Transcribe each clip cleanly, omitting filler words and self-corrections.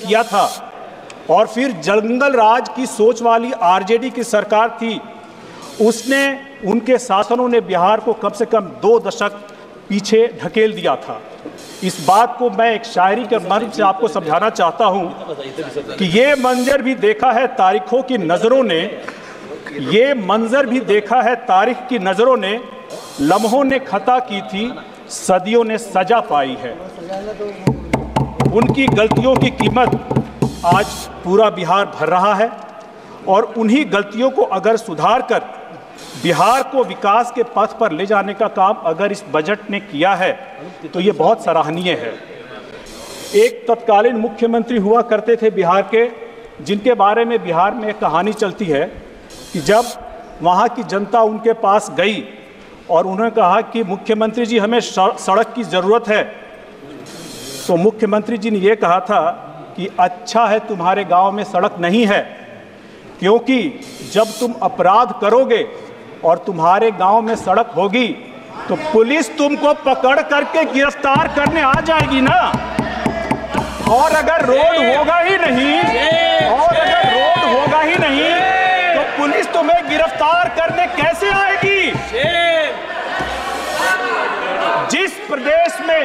किया था और फिर जंगल राज की सोच वाली आरजेडी की सरकार थी, उसने उनके शासनों ने बिहार को कम से कम 2 दशक पीछे ढकेल दिया था। इस बात को मैं एक शायरी के माध्यम से आपको समझाना चाहता हूं कि ये मंजर भी देखा है तारीखों की नज़रों ने, ये मंजर भी देखा है तारीख की नज़रों ने, लम्हों ने खता की थी, सदियों ने सजा पाई है। उनकी गलतियों की कीमत आज पूरा बिहार भर रहा है और उन्हीं गलतियों को अगर सुधार कर बिहार को विकास के पथ पर ले जाने का काम अगर इस बजट ने किया है तो ये बहुत सराहनीय है। एक तत्कालीन मुख्यमंत्री हुआ करते थे बिहार के, जिनके बारे में बिहार में एक कहानी चलती है कि जब वहाँ की जनता उनके पास गई और उन्होंने कहा कि मुख्यमंत्री जी हमें सड़क की ज़रूरत है, तो मुख्यमंत्री जी ने ये कहा था कि अच्छा है तुम्हारे गांव में सड़क नहीं है, क्योंकि जब तुम अपराध करोगे और तुम्हारे गांव में सड़क होगी तो पुलिस तुमको पकड़ करके गिरफ्तार करने आ जाएगी ना। और अगर रोड होगा ही नहीं, तो पुलिस तुम्हें गिरफ्तार करने कैसे आएगी? जिस प्रदेश में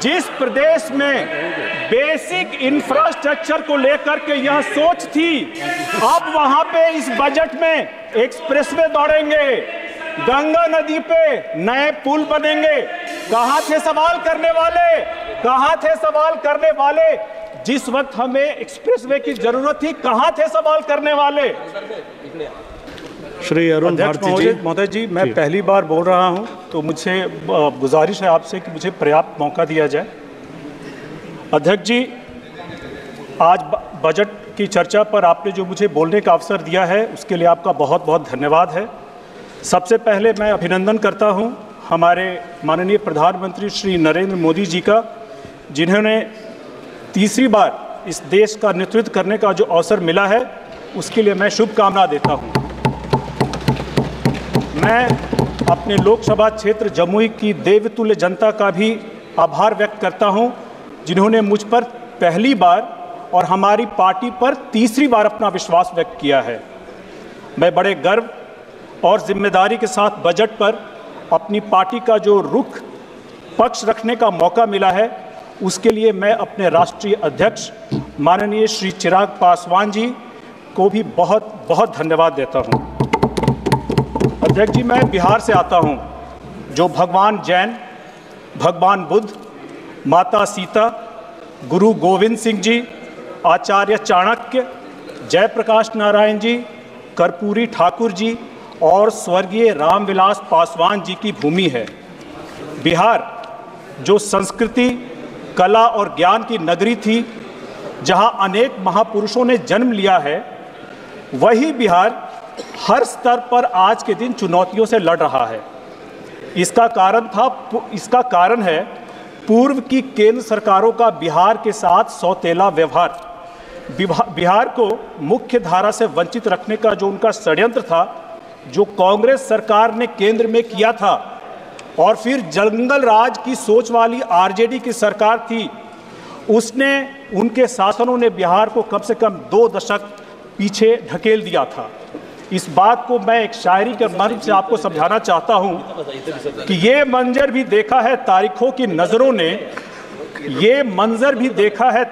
जिस प्रदेश में बेसिक इंफ्रास्ट्रक्चर को लेकर के यह सोच थी, अब वहां पे इस बजट में एक्सप्रेसवे दौड़ेंगे, गंगा नदी पे नए पुल बनेंगे। कहां थे सवाल करने वाले? जिस वक्त हमें एक्सप्रेसवे की जरूरत थी, कहां थे सवाल करने वाले? श्री अरुण भारती जी। महोदय जी, मैं पहली बार बोल रहा हूं, तो मुझे गुजारिश है आपसे कि मुझे पर्याप्त मौका दिया जाए। अध्यक्ष जी, आज बजट की चर्चा पर आपने जो मुझे बोलने का अवसर दिया है उसके लिए आपका बहुत बहुत धन्यवाद है। सबसे पहले मैं अभिनंदन करता हूं हमारे माननीय प्रधानमंत्री श्री नरेंद्र मोदी जी का, जिन्होंने तीसरी बार इस देश का नेतृत्व करने का जो अवसर मिला है उसके लिए मैं शुभकामना देता हूं। मैं अपने लोकसभा क्षेत्र जमुई की देवतुल्य जनता का भी आभार व्यक्त करता हूं, जिन्होंने मुझ पर पहली बार और हमारी पार्टी पर तीसरी बार अपना विश्वास व्यक्त किया है। मैं बड़े गर्व और जिम्मेदारी के साथ बजट पर अपनी पार्टी का जो रुख पक्ष रखने का मौका मिला है उसके लिए मैं अपने राष्ट्रीय अध्यक्ष माननीय श्री चिराग पासवान जी को भी बहुत बहुत धन्यवाद देता हूं। अध्यक्ष जी, मैं बिहार से आता हूं, जो भगवान जैन, भगवान बुद्ध, माता सीता, गुरु गोविंद सिंह जी, आचार्य चाणक्य, जयप्रकाश नारायण जी, कर्पूरी ठाकुर जी और स्वर्गीय रामविलास पासवान जी की भूमि है। बिहार जो संस्कृति, कला और ज्ञान की नगरी थी, जहां अनेक महापुरुषों ने जन्म लिया है, वही बिहार हर स्तर पर आज के दिन चुनौतियों से लड़ रहा है। इसका कारण है पूर्व की केंद्र सरकारों का बिहार के साथ सौतेला व्यवहार। बिहार को मुख्य धारा से वंचित रखने का जो उनका षड्यंत्र था, जो कांग्रेस सरकार ने केंद्र में किया था और फिर जंगल राज की सोच वाली आरजेडी की सरकार थी, उसने उनके शासनों ने बिहार को कम से कम 2 दशक पीछे ढकेल दिया था। इस बात को मैं एक शायरी के माध्यम से आपको समझाना चाहता हूं कि ये मंजर भी देखा है तारीखों की नज़रों ने,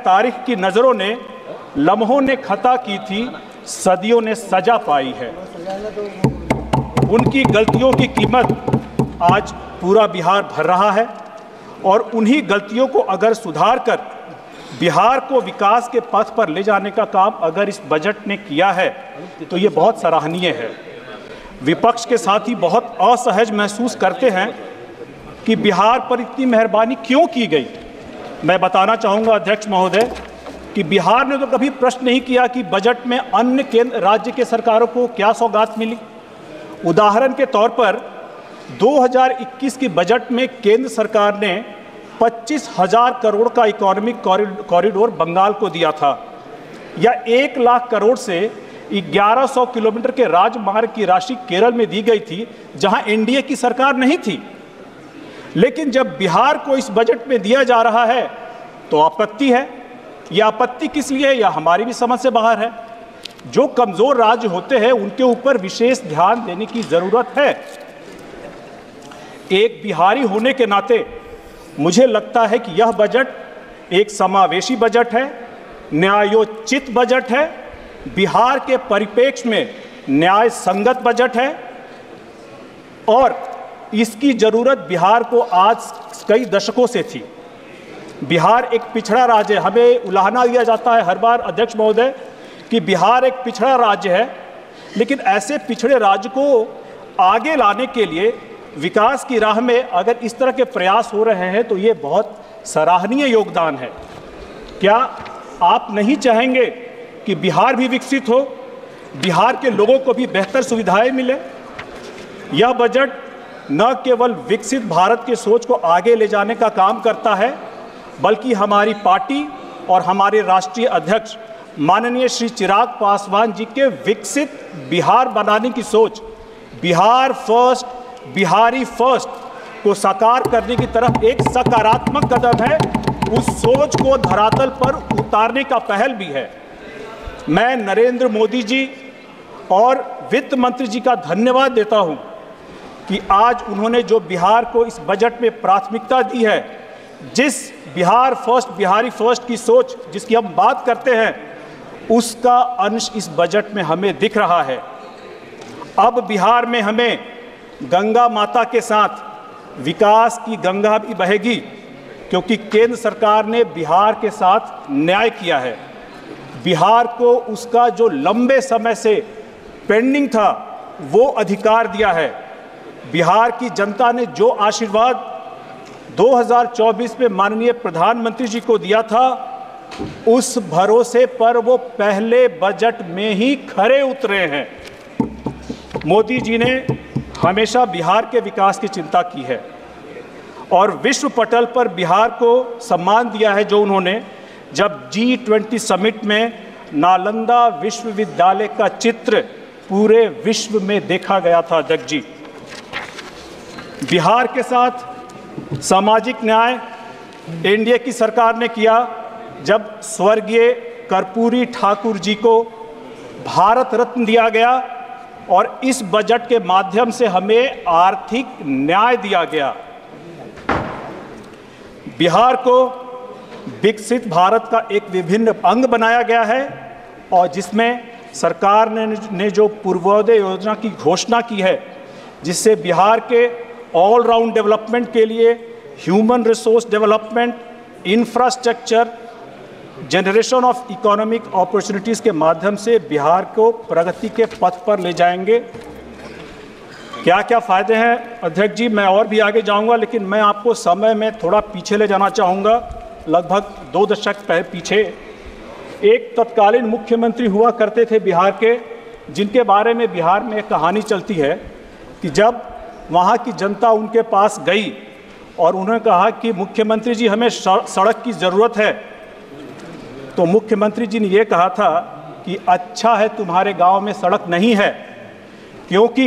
तारीख की नज़रों ने, लम्हों ने खता की थी, सदियों ने सजा पाई है। उनकी गलतियों की कीमत आज पूरा बिहार भर रहा है और उन्हीं गलतियों को अगर सुधार कर बिहार को विकास के पथ पर ले जाने का काम अगर इस बजट ने किया है तो ये बहुत सराहनीय है। विपक्ष के साथी बहुत असहज महसूस करते हैं कि बिहार पर इतनी मेहरबानी क्यों की गई। मैं बताना चाहूँगा अध्यक्ष महोदय कि बिहार ने तो कभी प्रश्न नहीं किया कि बजट में अन्य केंद्र राज्य के सरकारों को क्या सौगात मिली। उदाहरण के तौर पर 2021 की बजट में केंद्र सरकार ने 25,000 करोड़ का इकोनॉमिक कॉरिडोर बंगाल को दिया था, या 1 लाख करोड़ से 1100 किलोमीटर के राजमार्ग की राशि केरल में दी गई थी, जहां एनडीए की सरकार नहीं थी। लेकिन जब बिहार को इस बजट में दिया जा रहा है तो आपत्ति है। यह आपत्ति किस लिए है, यह हमारी भी समझ से बाहर है। जो कमजोर राज्य होते हैं उनके ऊपर विशेष ध्यान देने की जरूरत है। एक बिहारी होने के नाते मुझे लगता है कि यह बजट एक समावेशी बजट है, न्यायोचित बजट है, बिहार के परिप्रेक्ष्य में न्याय संगत बजट है और इसकी जरूरत बिहार को आज कई दशकों से थी। बिहार एक पिछड़ा राज्य है। हमें उलाहना दिया जाता है हर बार अध्यक्ष महोदय कि बिहार एक पिछड़ा राज्य है, लेकिन ऐसे पिछड़े राज्य को आगे लाने के लिए विकास की राह में अगर इस तरह के प्रयास हो रहे हैं तो ये बहुत सराहनीय योगदान है। क्या आप नहीं चाहेंगे कि बिहार भी विकसित हो, बिहार के लोगों को भी बेहतर सुविधाएं मिले? यह बजट न केवल विकसित भारत की सोच को आगे ले जाने का काम करता है, बल्कि हमारी पार्टी और हमारे राष्ट्रीय अध्यक्ष माननीय श्री चिराग पासवान जी के विकसित बिहार बनाने की सोच, बिहार फर्स्ट, बिहारी फर्स्ट को साकार करने की तरफ एक सकारात्मक कदम है। उस सोच को धरातल पर उतारने का पहल भी है। मैं नरेंद्र मोदी जी और वित्त मंत्री जी का धन्यवाद देता हूं कि आज उन्होंने जो बिहार को इस बजट में प्राथमिकता दी है, जिस बिहार फर्स्ट, बिहारी फर्स्ट की सोच जिसकी हम बात करते हैं, उसका अंश इस बजट में हमें दिख रहा है। अब बिहार में हमें गंगा माता के साथ विकास की गंगा भी बहेगी, क्योंकि केंद्र सरकार ने बिहार के साथ न्याय किया है। बिहार को उसका जो लंबे समय से पेंडिंग था वो अधिकार दिया है। बिहार की जनता ने जो आशीर्वाद 2024 में माननीय प्रधानमंत्री जी को दिया था, उस भरोसे पर वो पहले बजट में ही खरे उतरे हैं। मोदी जी ने हमेशा बिहार के विकास की चिंता की है और विश्व पटल पर बिहार को सम्मान दिया है, जो उन्होंने जब G20 समिट में नालंदा विश्वविद्यालय का चित्र पूरे विश्व में देखा गया था। अध्यक्ष जी, बिहार के साथ सामाजिक न्याय एनडीए की सरकार ने किया जब स्वर्गीय कर्पूरी ठाकुर जी को भारत रत्न दिया गया और इस बजट के माध्यम से हमें आर्थिक न्याय दिया गया। बिहार को विकसित भारत का एक विभिन्न अंग बनाया गया है और जिसमें सरकार ने जो पूर्वोदय योजना की घोषणा की है, जिससे बिहार के ऑल राउंड डेवलपमेंट के लिए human resource development, infrastructure, generation of economic opportunities के माध्यम से बिहार को प्रगति के पथ पर ले जाएंगे। क्या क्या फ़ायदे हैं अध्यक्ष जी, मैं और भी आगे जाऊंगा, लेकिन मैं आपको समय में थोड़ा पीछे ले जाना चाहूँगा। लगभग 2 दशक पीछे एक तत्कालीन मुख्यमंत्री हुआ करते थे बिहार के, जिनके बारे में बिहार में एक कहानी चलती है कि जब वहाँ की जनता उनके पास गई और उन्होंने कहा कि मुख्यमंत्री जी हमें सड़क की ज़रूरत है, तो मुख्यमंत्री जी ने ये कहा था कि अच्छा है तुम्हारे गांव में सड़क नहीं है, क्योंकि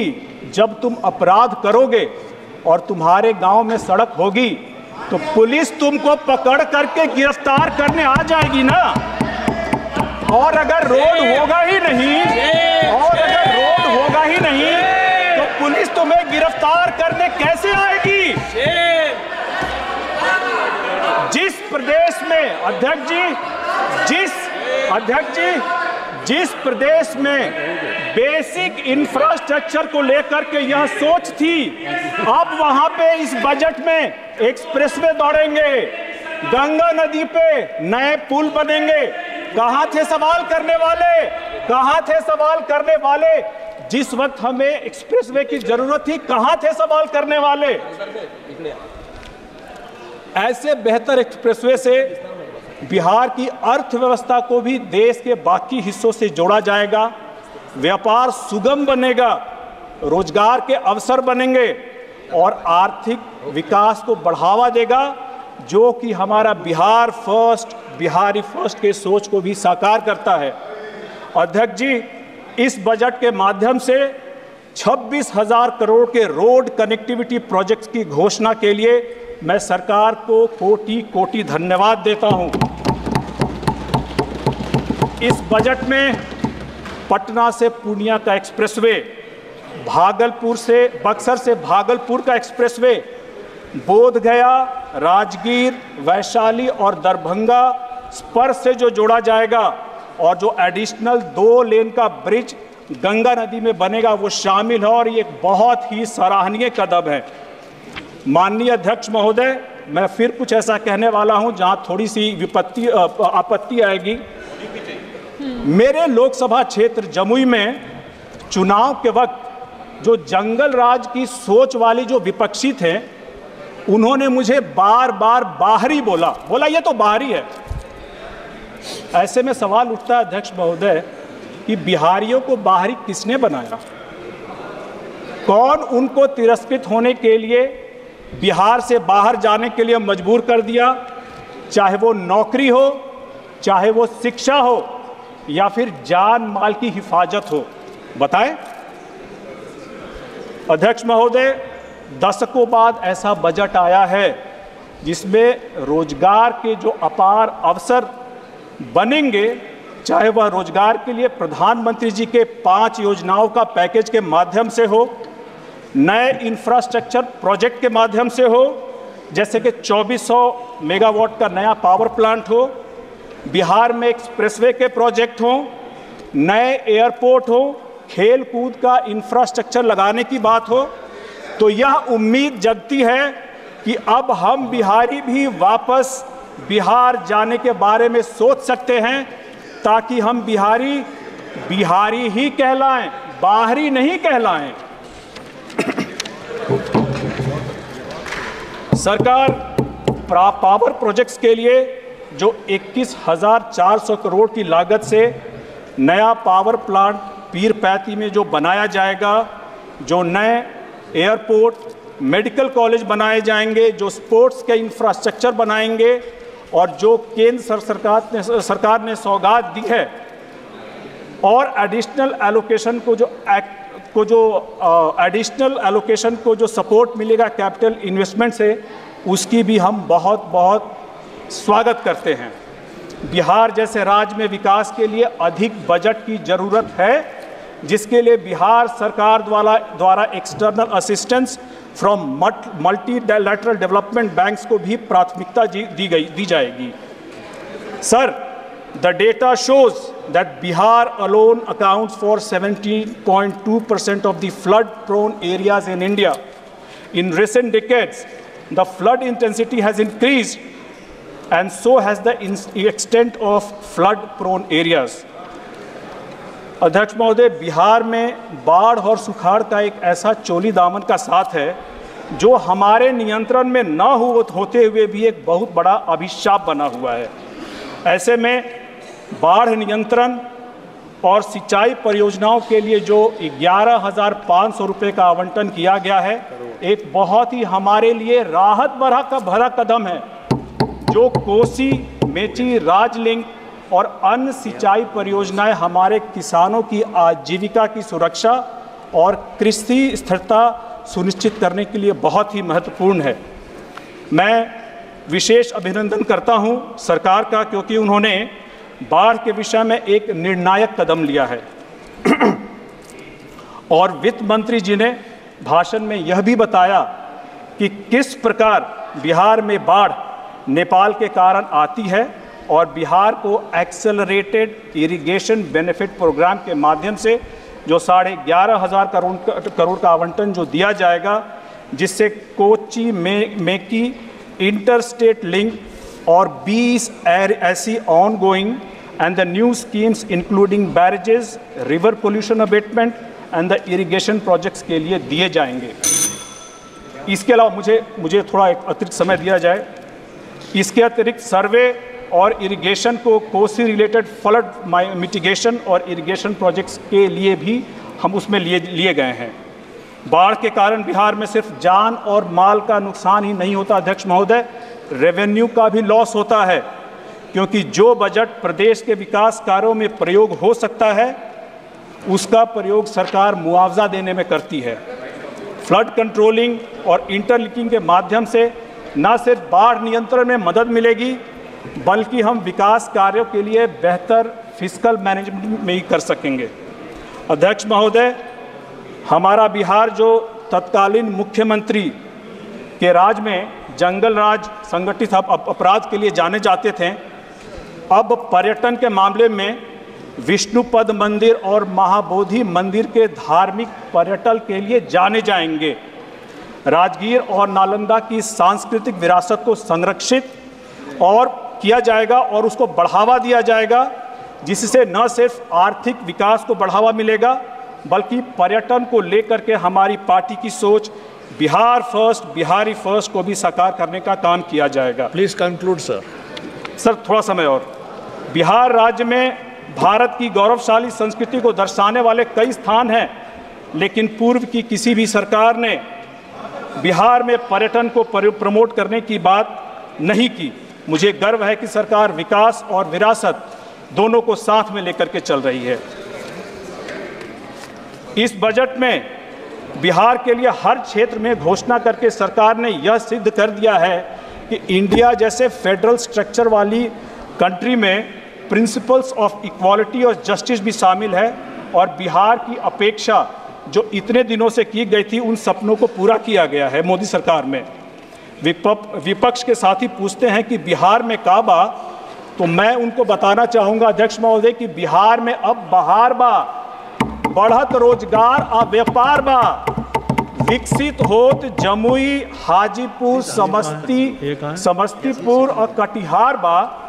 जब तुम अपराध करोगे और तुम्हारे गांव में सड़क होगी तो पुलिस तुमको पकड़ करके गिरफ्तार करने आ जाएगी ना। और अगर रोड होगा ही नहीं, तो पुलिस तुम्हें गिरफ्तार करने कैसे आएगी? जिस प्रदेश में अध्यक्ष जी, जिस प्रदेश में बेसिक इंफ्रास्ट्रक्चर को लेकर के यह सोच थी, अब वहां पे इस बजट में एक्सप्रेसवे दौड़ेंगे, गंगा नदी पे नए पुल बनेंगे। कहां थे सवाल करने वाले? जिस वक्त हमें एक्सप्रेसवे की जरूरत थी, कहां थे सवाल करने वाले? ऐसे बेहतर एक्सप्रेसवे से बिहार की अर्थव्यवस्था को भी देश के बाकी हिस्सों से जोड़ा जाएगा, व्यापार सुगम बनेगा, रोजगार के अवसर बनेंगे और आर्थिक विकास को बढ़ावा देगा, जो कि हमारा बिहार फर्स्ट, बिहारी फर्स्ट के सोच को भी साकार करता है। अध्यक्ष जी, इस बजट के माध्यम से 26,000 करोड़ के रोड कनेक्टिविटी प्रोजेक्ट्स की घोषणा के लिए मैं सरकार को कोटि कोटि धन्यवाद देता हूं। इस बजट में पटना से पूर्णिया का एक्सप्रेसवे, बक्सर से भागलपुर का एक्सप्रेसवे, बोधगया, राजगीर, वैशाली और दरभंगा स्पर से जो जोड़ा जाएगा और जो एडिशनल 2 लेन का ब्रिज गंगा नदी में बनेगा वो शामिल है और ये एक बहुत ही सराहनीय कदम है। माननीय अध्यक्ष महोदय, मैं फिर कुछ ऐसा कहने वाला हूं जहां थोड़ी सी आपत्ति आएगी। मेरे लोकसभा क्षेत्र जमुई में चुनाव के वक्त जो जंगल राज की सोच वाली जो विपक्षी थे, उन्होंने मुझे बार बार बाहरी बोला ये तो बाहरी है। ऐसे में सवाल उठता है अध्यक्ष महोदय कि बिहारियों को बाहरी किसने बनाया? कौन उनको तिरस्कृत होने के लिए, बिहार से बाहर जाने के लिए मजबूर कर दिया? चाहे वो नौकरी हो, चाहे वो शिक्षा हो, या फिर जान माल की हिफाजत हो, बताएं। अध्यक्ष महोदय, दशकों बाद ऐसा बजट आया है जिसमें रोजगार के जो अपार अवसर बनेंगे, चाहे वह रोजगार के लिए प्रधानमंत्री जी के 5 योजनाओं का पैकेज के माध्यम से हो, नए इंफ्रास्ट्रक्चर प्रोजेक्ट के माध्यम से हो, जैसे कि 2400 मेगावाट का नया पावर प्लांट हो, बिहार में एक्सप्रेसवे के प्रोजेक्ट हो, नए एयरपोर्ट हो, खेल कूद का इंफ्रास्ट्रक्चर लगाने की बात हो, तो यह उम्मीद जगती है कि अब हम बिहारी भी वापस बिहार जाने के बारे में सोच सकते हैं, ताकि हम बिहारी ही कहलाएं, बाहरी नहीं कहलाएं। सरकार पावर प्रोजेक्ट्स के लिए जो 21,400 करोड़ की लागत से नया पावर प्लांट पीरपैंती में जो बनाया जाएगा, जो नए एयरपोर्ट, मेडिकल कॉलेज बनाए जाएंगे, जो स्पोर्ट्स के इंफ्रास्ट्रक्चर बनाएंगे, और जो केंद्र सरकार ने सौगात दी है, और एडिशनल एलोकेशन को जो सपोर्ट मिलेगा कैपिटल इन्वेस्टमेंट से, उसकी भी हम बहुत बहुत स्वागत करते हैं। बिहार जैसे राज्य में विकास के लिए अधिक बजट की जरूरत है, जिसके लिए बिहार सरकार द्वारा external assistance from multilateral development banks को भी प्राथमिकता दी जाएगी। Sir, the data shows that Bihar alone accounts for 17.2% of the flood prone areas in India. In recent decades the flood intensity has increased and so has the extent of flood prone areas। अध्यक्ष महोदय, बिहार में बाढ़ और सुखाड़ का एक ऐसा चोली दामन का साथ है जो हमारे नियंत्रण में न होते हुए भी एक बहुत बड़ा अभिशाप बना हुआ है। ऐसे में बाढ़ नियंत्रण और सिंचाई परियोजनाओं के लिए जो 11,500 रुपये का आवंटन किया गया है, एक बहुत ही हमारे लिए राहत भरा कदम है, जो कोसी, मेची, राजलिंग और अन्य सिंचाई परियोजनाएं हमारे किसानों की आजीविका की सुरक्षा और कृषि स्थिरता सुनिश्चित करने के लिए बहुत ही महत्वपूर्ण है। मैं विशेष अभिनंदन करता हूं सरकार का, क्योंकि उन्होंने बाढ़ के विषय में एक निर्णायक कदम लिया है। और वित्त मंत्री जी ने भाषण में यह भी बताया कि किस प्रकार बिहार में बाढ़ नेपाल के कारण आती है, और बिहार को एक्सेलरेटेड इरिगेशन बेनिफिट प्रोग्राम के माध्यम से जो 11,500 करोड़ का आवंटन जो दिया जाएगा, जिससे कोची मेकी इंटरस्टेट लिंक और 20 ऐसी ongoing and the new schemes including barrages, river pollution abatement and the irrigation projects के लिए दिए जाएंगे। इसके अलावा मुझे थोड़ा एक अतिरिक्त समय दिया जाए। इसके अतिरिक्त सर्वे और इरिगेशन को कोसी रिलेटेड फ्लड मिटिगेशन और इरिगेशन प्रोजेक्ट्स के लिए भी हम उसमें लिए गए हैं। बाढ़ के कारण बिहार में सिर्फ जान और माल का नुकसान ही नहीं होता अध्यक्ष महोदय, रेवेन्यू का भी लॉस होता है, क्योंकि जो बजट प्रदेश के विकास कार्यों में प्रयोग हो सकता है उसका प्रयोग सरकार मुआवजा देने में करती है। फ्लड कंट्रोलिंग और इंटरलिंकिंग के माध्यम से न सिर्फ बाढ़ नियंत्रण में मदद मिलेगी, बल्कि हम विकास कार्यों के लिए बेहतर फिस्कल मैनेजमेंट में ही कर सकेंगे। अध्यक्ष महोदय, हमारा बिहार जो तत्कालीन मुख्यमंत्री के राज में जंगल राज संगठित अपराध के लिए जाने जाते थे, अब पर्यटन के मामले में विष्णुपद मंदिर और महाबोधि मंदिर के धार्मिक पर्यटन के लिए जाने जाएंगे। राजगीर और नालंदा की सांस्कृतिक विरासत को संरक्षित और किया जाएगा और उसको बढ़ावा दिया जाएगा, जिससे न सिर्फ आर्थिक विकास को बढ़ावा मिलेगा, बल्कि पर्यटन को लेकर के हमारी पार्टी की सोच बिहार फर्स्ट, बिहारी फर्स्ट को भी साकार करने का काम किया जाएगा। Please conclude sir. सर थोड़ा समय और। बिहार राज्य में भारत की गौरवशाली संस्कृति को दर्शाने वाले कई स्थान हैं, लेकिन पूर्व की किसी भी सरकार ने बिहार में पर्यटन को प्रमोट करने की बात नहीं की। मुझे गर्व है कि सरकार विकास और विरासत दोनों को साथ में लेकर के चल रही है। इस बजट में बिहार के लिए हर क्षेत्र में घोषणा करके सरकार ने यह सिद्ध कर दिया है कि इंडिया जैसे फेडरल स्ट्रक्चर वाली कंट्री में प्रिंसिपल्स ऑफ इक्वालिटी और जस्टिस भी शामिल है, और बिहार की अपेक्षा जो इतने दिनों से की गई थी उन सपनों को पूरा किया गया है मोदी सरकार में। विपक्ष के साथी पूछते हैं कि बिहार में का बा, तो मैं उनको बताना चाहूँगा अध्यक्ष महोदय कि बिहार में अब बहार बा, बढ़त रोजगार आ व्यापार बा, विकसित होत जमुई, हाजीपुर, समस्तीपुर और कटिहार बा।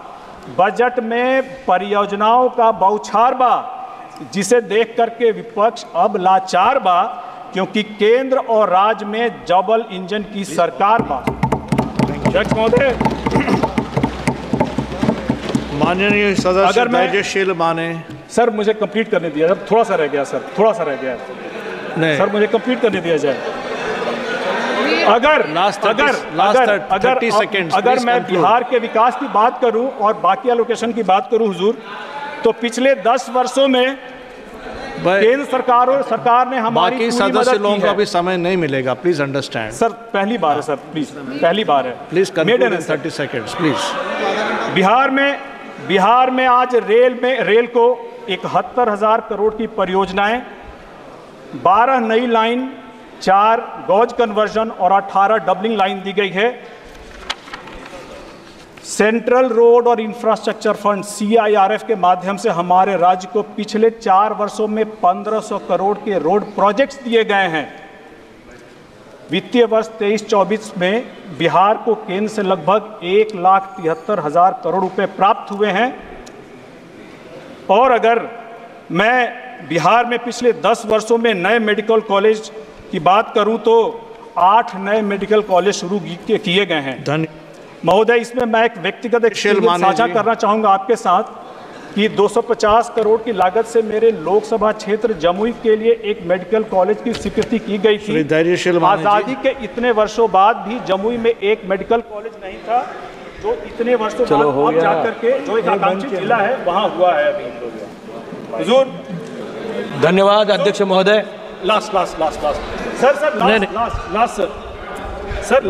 बजट में परियोजनाओं का बौछार बा, जिसे देख करके विपक्ष अब लाचार बा, क्योंकि केंद्र और राज्य में डबल इंजन की सरकार बा। अध्यक्ष महोदय, माननीय सदस्य धैर्यशील माने। सर मुझे कंप्लीट करने दिया, थोड़ा सा रह गया सर, थोड़ा सा रह गया नहीं। सर मुझे कंप्लीट करने दिया जाए। अगर मैं बिहार के विकास की बात करूं और बाकी एलोकेशन की बात करूं हुजूर, तो पिछले 10 वर्षों में केंद्र सरकार ने हमारी बाकी सदस्य लोगों को अभी समय नहीं मिलेगा, प्लीज अंडरस्टैंड। सर पहली बार है सर, प्लीज पहली बार है, please conclude 30 seconds please. Bihar में आज रेल को 71,000 करोड़ की परियोजनाएं, 12 नई लाइन, 4 गॉज कन्वर्जन और 18 डबलिंग लाइन दी गई है। सेंट्रल रोड और इंफ्रास्ट्रक्चर फंड CIRF के माध्यम से हमारे राज्य को पिछले 4 वर्षों में 1500 करोड़ के रोड प्रोजेक्ट्स दिए गए हैं। वित्तीय वर्ष 23-24 में बिहार को केंद्र से लगभग 1,73,000 करोड़ रुपए प्राप्त हुए हैं। और अगर मैं बिहार में पिछले 10 वर्षों में नए मेडिकल कॉलेज की बात करूं तो 8 नए मेडिकल कॉलेज शुरू किए गए हैं। महोदय, इसमें मैं एक व्यक्तिगत साझा करना चाहूंगा आपके साथ कि 250 करोड़ की लागत से मेरे लोकसभा क्षेत्र जमुई के लिए एक मेडिकल कॉलेज की स्वीकृति की गई थी। आज़ादी के इतने वर्षों बाद भी जमुई में एक मेडिकल कॉलेज नहीं था, जो इतने वर्षों बाद जाकर के जो एक आकांक्षी जिला है वहाँ हुआ है अभी। हुजूर धन्यवाद अध्यक्ष महोदय। Last sir